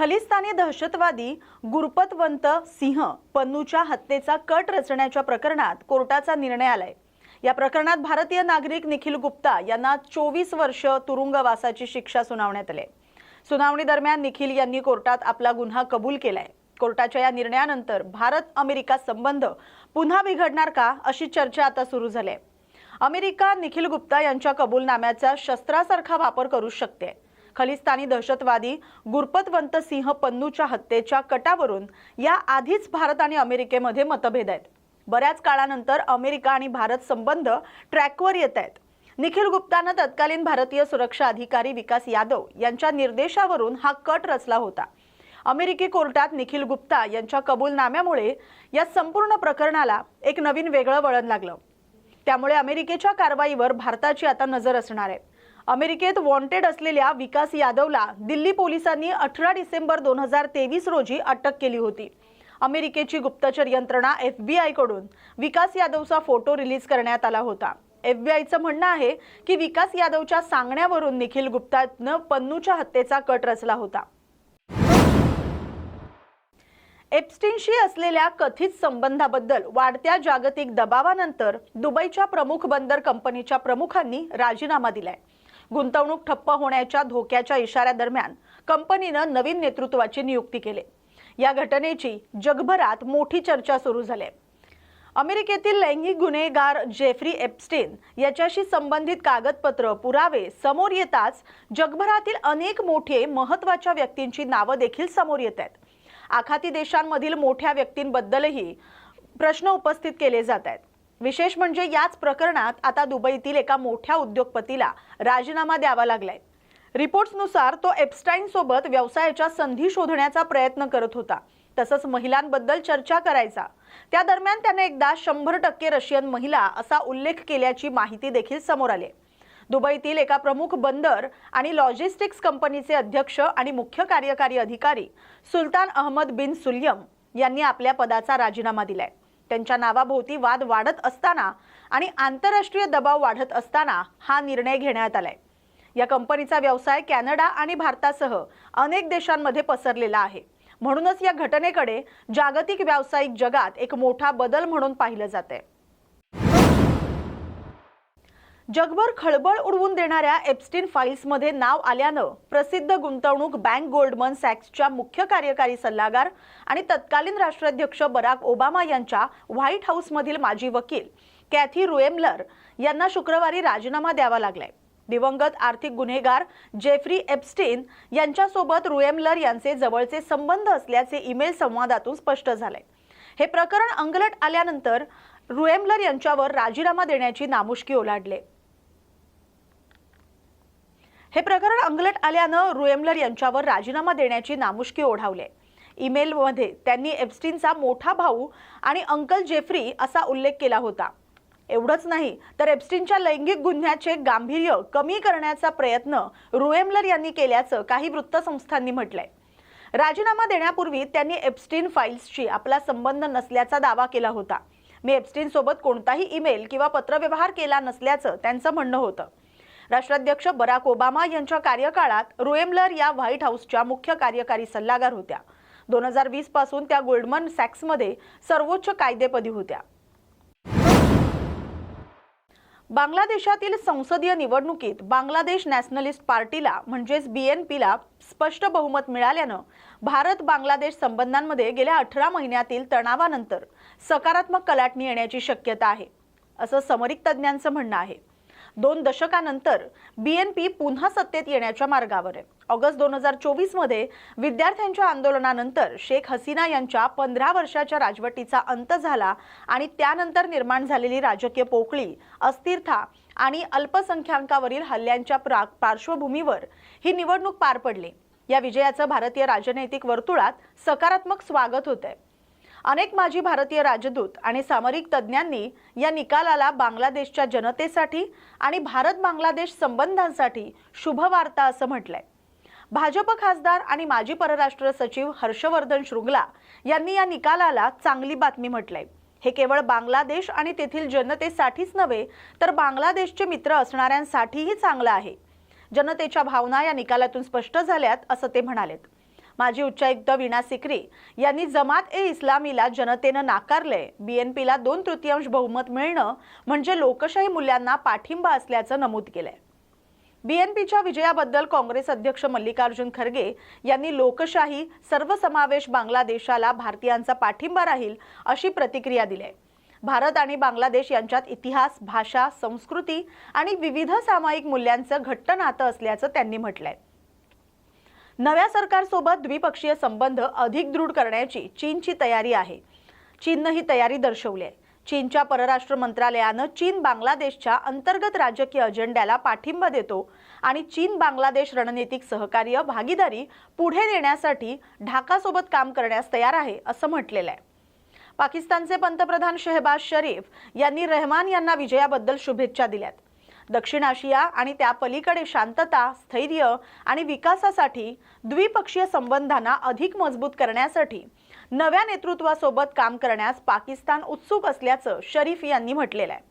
खलिस्तानी दहशतवादी गुरपतवंत सिंह पन्नूच्या हत्येचा कट रचण्याच्या प्रकरणात कोर्टाचा निर्णय आलाय। या प्रकरणात भारतीय नागरिक निखिल गुप्ता यांना 24 वर्ष तुरुंगवासाची शिक्षा सुनावण्यात आली। सुनावणी दरम्यान निखिल यांनी कोर्टात आपला गुन्हा कबूल केलाय। कोर्टाच्या या निर्णयानंतर भारत-अमेरिका संबंध पुन्हा बिघडणार का अशी चर्चा आता सुरू झाली आहे। अमेरिका निखिल गुप्ता यांच्या कबूलनाम्याचा शस्त्रासारखा वापर करू शकते। खलिस्तानी दहशतवादी गुरपतवंत सिंह पन्नूच्या हत्येच्या कटावरून या आधीच भारत आणि अमेरिकेमध्ये मतभेद आहेत। बऱ्याच काळानंतर अमेरिका आणि भारत संबंध ट्रॅकवर येत आहेत। निखिल गुप्ताने तत्कालीन भारतीय सुरक्षा अधिकारी विकास यादव यांच्या निर्देशावरून हा कट रचला होता। अमेरिकी कोर्टात निखिल गुप्ता यांच्या कबूलनाम्यामुळे या संपूर्ण प्रकरणाला एक नवीन वेगळं वळण लागलं। त्यामुळे अमेरिकेच्या कारवाईवर भारताची आता नजर असणार आहे। अमेरिकेत वॉन्टेड असलेल्या विकास यादवला दिल्ली पोलिसांनी 18 डिसेंबर 2023 रोजी अटक केली होती। अमेरिकेची गुप्तचर यंत्रणा FBI कडून विकास यादवचा फोटो रिलीज करण्यात आला होता। FBIचं म्हणणं आहे की विकास यादवच्या सांगण्यावरून निखिल गुप्ताने पन्नूच्या हत्येचा कट रचला होता। एप्स्टीनशी असलेल्या कथित संबंधाबद्दल वाढत्या जागतिक दबावानंतर दुबईच्या प्रमुख बंदर कंपनीच्या प्रमुखांनी राजीनामा दिलाय। गुंतवणूक ठप्प होण्याच्या धोक्याच्या इशाऱ्यादरम्यान कंपनीने नवीन नेतृत्वाची नियुक्ती केली। या घटनेची जगभरात मोठी चर्चा सुरू झाली आहे। अमेरिकेतील लैंगिक गुन्हेगार जेफ्री एप्स्टीन याच्याशी संबंधित कागदपत्र पुरावे समोर येताच जगभरातील अनेक मोठे महत्त्वाच्या व्यक्तींची नावे देखील समोर येत आहेत। आखाती देशांमधील मोठ्या व्यक्तींबद्दलही प्रश्न उपस्थित केले जात आहेत। विशेष म्हणजे याच प्रकरणात आता दुबईतील एका मोठ्या उद्योगपतीला राजीनामा द्यावा लागलाय। रिपोर्ट्सनुसार तो एप्स्टाईन सोबत व्यवसायाच्या संधी शोधण्याचा प्रयत्न करत होता, तसंच महिलांबद्दल चर्चा करायचा। त्या दरम्यान त्याने एकदा 100% रशियन महिला असा उल्लेख केल्याची माहिती देखील समोर आली। दुबईतील एका प्रमुख बंदर आणि लॉजिस्टिक्स कंपनीचे अध्यक्ष आणि मुख्य कार्यकारी अधिकारी सुलतान अहमद बिन सुल्यम यांनी आपल्या पदाचा राजीनामा दिलाय। त्यांच्या नावाभोवती वाद वाढत असताना आणि आंतरराष्ट्रीय दबाव वाढत असताना हा निर्णय घेण्यात आलाय। या कंपनीचा व्यवसाय कॅनडा आणि भारतासह अनेक देशांमध्ये पसरलेला आहे। म्हणूनच या घटनेकडे जागतिक व्यावसायिक जगात एक मोठा बदल म्हणून पाहिलं जाते। जगभर खळबळ उडवून देणाऱ्या एप्स्टीन फाईल्समध्ये नाव आल्यानं प्रसिद्ध गुंतवणूक बँक गोल्डमन सॅक्सच्या मुख्य कार्यकारी सल्लागार आणि तत्कालीन राष्ट्राध्यक्ष बराक ओबामा यांच्या व्हाईट हाऊसमधील माजी वकील कॅथी रुएमलर यांना शुक्रवारी राजीनामा द्यावा लागलाय। दिवंगत आर्थिक गुन्हेगार जेफ्री एप्स्टीन यांच्यासोबत रुएमलर यांचे जवळचे संबंध असल्याचे ईमेल संवादातून स्पष्ट झाले। हे प्रकरण अंगलट आल्यानंतर रुएमलर यांच्यावर राजीनामा देण्याची नामुष्की ओलांडले। रुएमलर यांच्यावर राजीनामा देण्याची नामुष्की ओढावले। ईमेलमध्ये त्यांनी एप्स्टीनचा मोठा भाऊ आणि अंकल जेफ्री असा उल्लेख केला होता। एवढंच नाही तर एप्स्टीनच्या लैंगिक गुन्ह्याचे गांभीर्य कमी करण्याचा प्रयत्न रुएमलर यांनी केल्याचं काही वृत्तसंस्थांनी म्हटलंय। राजीनामा देण्यापूर्वी त्यांनी एप्स्टीन फाईल्सशी आपला संबंध नसल्याचा दावा केला होता। मी एप्स्टीन सोबत कोणताही ईमेल किंवा पत्रव्यवहार केला नसल्याचं त्यांचं म्हणणं होतं। राष्ट्राध्यक्ष बराक ओबामा यांच्या कार्यकाळात रुएमलर या व्हाईट हाऊसच्या मुख्य कार्यकारी सल्लागार होत्या। 2020 पासून त्या गोल्डमन सॅक्समध्ये सर्वोच्च कायदेपदी होत्या। बांगलादेशातील संसदीय निवडणुकीत बांगलादेश नॅशनलिस्ट पार्टीला म्हणजेच BNPला स्पष्ट बहुमत मिळाल्यानं भारत बांगलादेश संबंधांमध्ये गेल्या 18 महिन्यातील तणावानंतर सकारात्मक कलाटणी येण्याची शक्यता आहे, असं सामरिक तज्ञांचं म्हणणं आहे। 2 दशकांनंतर BNP पुन्हा सत्तेत येण्याच्या मार्गावर आहे। ऑगस्ट 2024 मध्ये विद्यार्थ्यांच्या आंदोलनानंतर शेख हसीना यांच्या 15 वर्षाच्या राजवटीचा अंत झाला आणि त्यानंतर निर्माण झालेली राजकीय पोकळी, अस्थिरता आणि अल्पसंख्याकांवरील हल्ल्यांच्या पार्श्वभूमीवर ही निवडणूक पार पडली। या विजयाचं भारतीय राजनैतिक वर्तुळात सकारात्मक स्वागत होतंय। अनेक माजी भारतीय राजदूत आणि सामरिक तज्ञांनी या निकालाला बांगलादेशच्या जनतेसाठी आणि भारत-बांगलादेश संबंधांसाठी शुभवार्ता असं म्हटलंय। भाजप खासदार आणि माजी परराष्ट्र सचिव हर्षवर्धन श्रुंगला यांनी या निकालाला चांगली बातमी म्हटलंय। हे केवळ बांगलादेश आणि तेथील जनतेसाठीच नव्हे तर बांगलादेशचे मित्र असणाऱ्यांसाठीही चांगलं आहे। जनतेच्या भावना या निकालातून स्पष्ट झाल्यात असं ते म्हणालेत। माजी उच्चायुक्त वीणा सिकरी यांनी जमात ए इस्लामीला जनतेनं नाकारले, बीएनपीला 2/3 बहुमत मिळणं म्हणजे लोकशाही मूल्यांना पाठिंबा असल्याचं नमूद केलंय। बीएनपीच्या विजयाबद्दल काँग्रेस अध्यक्ष मल्लिकार्जुन खरगे यांनी लोकशाही सर्वसमावेश बांगलादेशाला भारतीयांचा पाठिंबा राहील अशी प्रतिक्रिया दिली आहे। भारत आणि बांगलादेश यांच्यात इतिहास, भाषा, संस्कृती आणि विविध सामायिक मूल्यांचं घट्ट नातं असल्याचं त्यांनी म्हटलंय। नव्या सरकारसोबत द्विपक्षीय संबंध अधिक दृढ करण्याची चीनची तयारी आहे। चीननं ही तयारी दर्शवली आहे। चीनच्या परराष्ट्र मंत्रालयानं चीन बांगलादेशच्या अंतर्गत राजकीय अजेंड्याला पाठिंबा देतो आणि चीन बांगलादेश रणनीतिक सहकार्य भागीदारी पुढे नेण्यासाठी ढाकासोबत काम करण्यास तयार आहे असं म्हटलेलं आहे। पाकिस्तानचे पंतप्रधान शहबाज शरीफ यांनी रहमान यांना विजयाबद्दल शुभेच्छा दिल्यात। दक्षिण आशिया आणि त्या पलीकडे शांतता, स्थैर्य आणि विकासासाठी द्विपक्षीय संबंधांना अधिक मजबूत करण्यासाठी नव्या नेतृत्वासोबत काम करण्यास पाकिस्तान उत्सुक असल्याचं शरीफ यांनी म्हटलेलं आहे।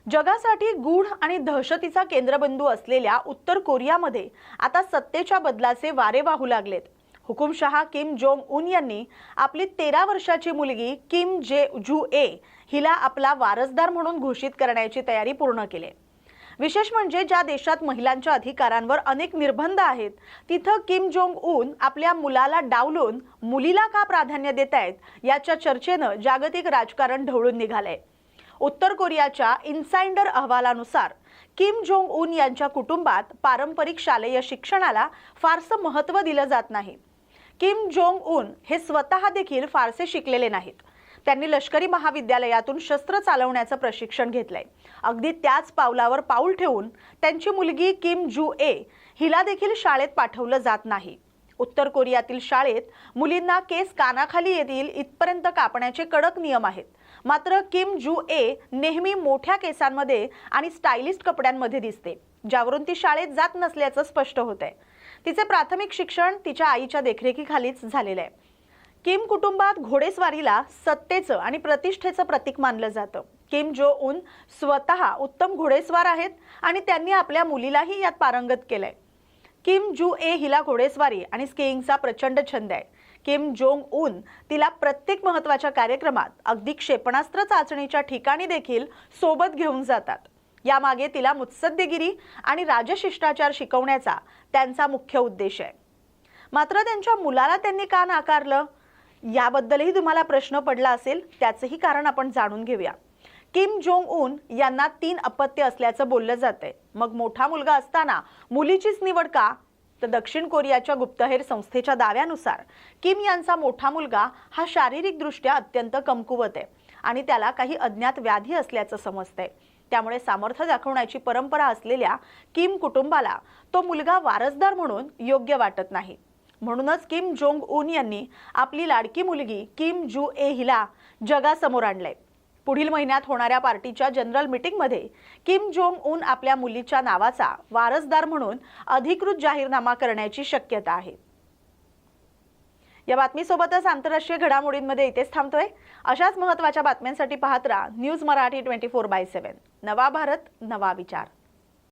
जगासाठी गूढ आणि दहशतीचा केंद्रबिंदू असलेल्या उत्तर कोरियामध्ये आता सत्तेच्या बदलाचे वारे वाहू लागलेत। हुकुमशहा किम जोंग उन यांनी आपली 13 वर्षाची मुलगी किम जे जू ए हिला आपला वारसदार म्हणून घोषित करण्याची तयारी पूर्ण केली। विशेष म्हणजे ज्या देशात महिलांच्या अधिकारांवर अनेक निर्बंध आहेत, तिथं किम जोंग उन आपल्या मुलाला डावलून मुलीला का प्राधान्य देत आहेत याच्या चर्चेनं जागतिक राजकारण ढवळून निघालंय। उत्तर कोरियाच्या इन्साइडर अहवालानुसार किम जोंग उन यांच्या कुटुंबात पारंपरिक शालेय शिक्षणाला फारसं महत्त्व दिलं जात नाही। किम जोंग उन हे स्वतः देखील फारसे शिकलेले नाहीत। त्यांनी लष्करी महाविद्यालयातून शस्त्र चालवण्याचं प्रशिक्षण घेतलंय। अगदी त्याच पावलावर पाऊल ठेवून त्यांची मुलगी किम जू ए हिला देखील शाळेत पाठवलं जात नाही। उत्तर कोरियातील शाळेत मुलींना केस कानाखाली येतील इथपर्यंत कापण्याचे कडक नियम आहेत। मात्र किम जू ए नेहमी मोठ्या केसांमध्ये आणि स्टायलिस्ट कपड्यांमध्ये दिसते, ज्यावरून ती शाळेत जात नसल्याचं स्पष्ट होतंय। तिचे प्राथमिक शिक्षण तिच्या आईच्या देखरेखीखालीच झालेलं आहे। किम कुटुंबात घोडेस्वारीला सत्तेचं आणि प्रतिष्ठेचं प्रतीक मानलं जातं। किम जो उन स्वतः उत्तम घोडेस्वार आहेत आणि त्यांनी आपल्या मुलीलाही यात पारंगत केलंय। किम जू ए हिला घोडेस्वारी आणि स्कीइंगचा प्रचंड छंद आहे। किम जोंग उन तिला प्रत्येक महत्त्वाच्या कार्यक्रमात, अगदी क्षेपणास्त्र चाचणीच्या ठिकाणी देखील सोबत घेऊन जातात। यामागे तिला मुत्सद्देगिरी आणि राजशिष्टाचार शिकवण्याचा त्यांचा मुख्य उद्देश आहे। मात्र त्यांच्या मुलाला त्यांनी का नाकारलं याबद्दलही तुम्हाला प्रश्न पडला असेल, त्याचंही कारण आपण जाणून घेऊया। किम जोंग उन यांना 3 अपत्य असल्याचं बोललं जातंय। मग मोठा मुलगा असताना मुलीचीच निवड का? तर दक्षिण कोरियाच्या गुप्तहेर संस्थेच्या दाव्यानुसार किम यांचा मोठा मुलगा हा शारीरिकदृष्ट्या अत्यंत कमकुवत आहे आणि त्याला काही अज्ञात व्याधी असल्याचं समजतंय। त्यामुळे सामर्थ्य दाखवण्याची परंपरा असलेल्या किम कुटुंबाला तो मुलगा वारसदार म्हणून योग्य वाटत नाही। म्हणूनच किम जोंग उन यांनी आपली लाडकी मुलगी किम जू ए हिला जगासमोर आणलंय। पुढील महिन्यात होणाऱ्या पार्टीच्या जनरल मीटिंगमध्ये किम जोंग उन आपल्या मुलीच्या नावाचा वारसदार म्हणून अधिकृत जाहीरनामा करण्याची शक्यता आहे। या बातमीसोबतच आंतरराष्ट्रीय घडामोडींमध्ये इथेच थांबतोय। अशाच महत्त्वाच्या बातम्यांसाठी पाहत राहा न्यूज मराठी 24/7। नवा भारत, नवा विचार।